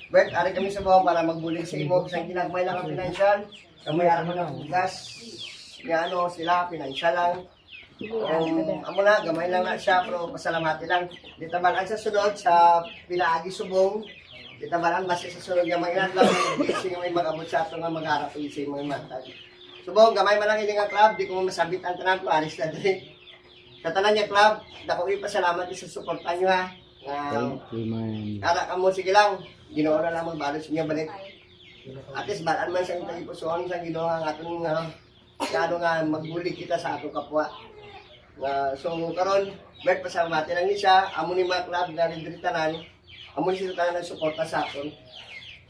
Bert, ari kami sa bawang para magbulig sa imo. Sa ginagmay lang ang financial. Kamay mo ng gas. Ano sila, financial lang. Amo na, gamay lang na siya, pero pasalamati lang. Di tabalan sa sunod, sa pinaagi subong. Di tabalan, basta sa sunod nga mga ilan lang. Kasi nga may mag-abot sa ito nga mag-harap sa mga matag. Subong, gamay man lang hindi nga club. Di ko masabit ang tanan ko, alis na din. Sa tanan niya club, dako yung pasalamat sa suportan nyo ha. Kara ka mo, sige lang. Ginoo na lang magbalot sa inyo balik. At least, balaan man sa inyo ipusuan sa ginoo nga atong nga magbulig kita sa atong kapwa. So karon Bert pasalamati lang ni siya amo ni mga club na ridritanan amo ni sila tanan suporta sa aton.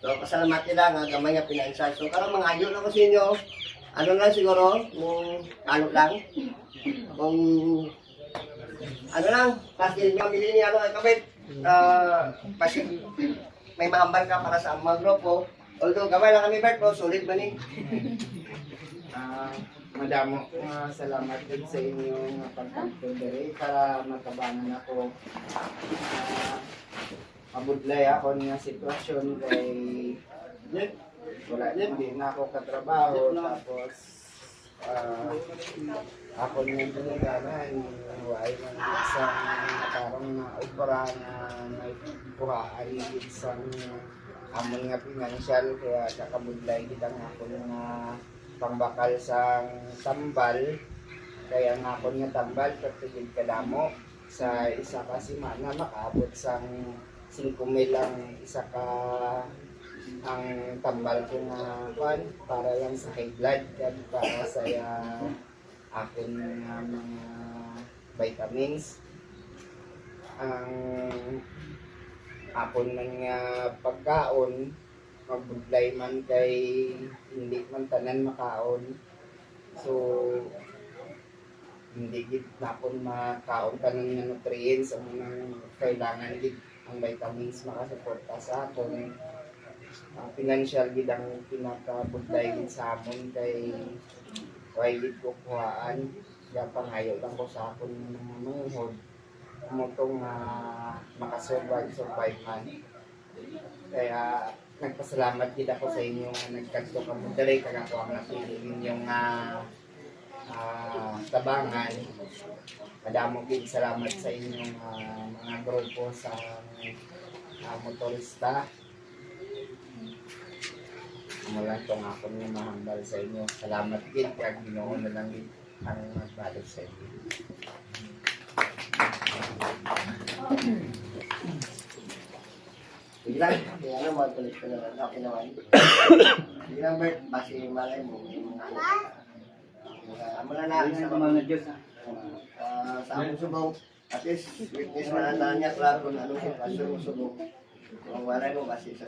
So pasalamati lang nga gamay nga financial. So karon mga ayo na ko sa inyo. Ano lang siguro kung ano lang kung ano lang kasi yung pamilya ni ano kapit kasi may mahambal ka para sa mga grupo. Although gamay lang kami Bert pero solid man ni. Madamo salamat din sa inyong pagpapalagay para matabangan ako. Mabudlay ako nga sitwasyon kay wala din na ako katrabaho tapos ako nang pinaganan wala man isang parang opera na may buhaan isang amon nga financial kaya kakabudlay kitang ako nga pangbakal sa tambal kaya nga ako nga tambal katigil kadamo sa isa ka simana makaabot sa 5,000 lang isa ka ang tambal ko nga pan para lang sa high blood at para sa akin nga mga vitamins ang akon man nga pagkaon magbudlay man kay hindi man tanan makaon so hindi gid napon makaon tanan nga nutrients ang mga kailangan gid ang vitamins makasuporta sa aton financial gid ang pinakabudlay gid sa amon kay why gid ko kuhaan kaya pangayo lang ko sa akon manuhod motong makasurvive man kaya nagpasalamat gid ako sa inyo nga nagkadto ka mo dali kag ako ang napili ninyong tabangan. Madamo gid salamat sa inyong mga grupo sa motorista. Mula tong ako nga mahambal sa inyo. Salamat gid kag Ginoo na lang gid ang magbalot sa inyo. Sige lang, kaya ano, magpalit ko na lang. Okay naman. Sige lang, Bert, base malay mo. Amo na na sa mga Diyos sa among subong. At least, witness man ang niya, klaro kung anong sitwasyon mo subong. Kung walay mo, base sa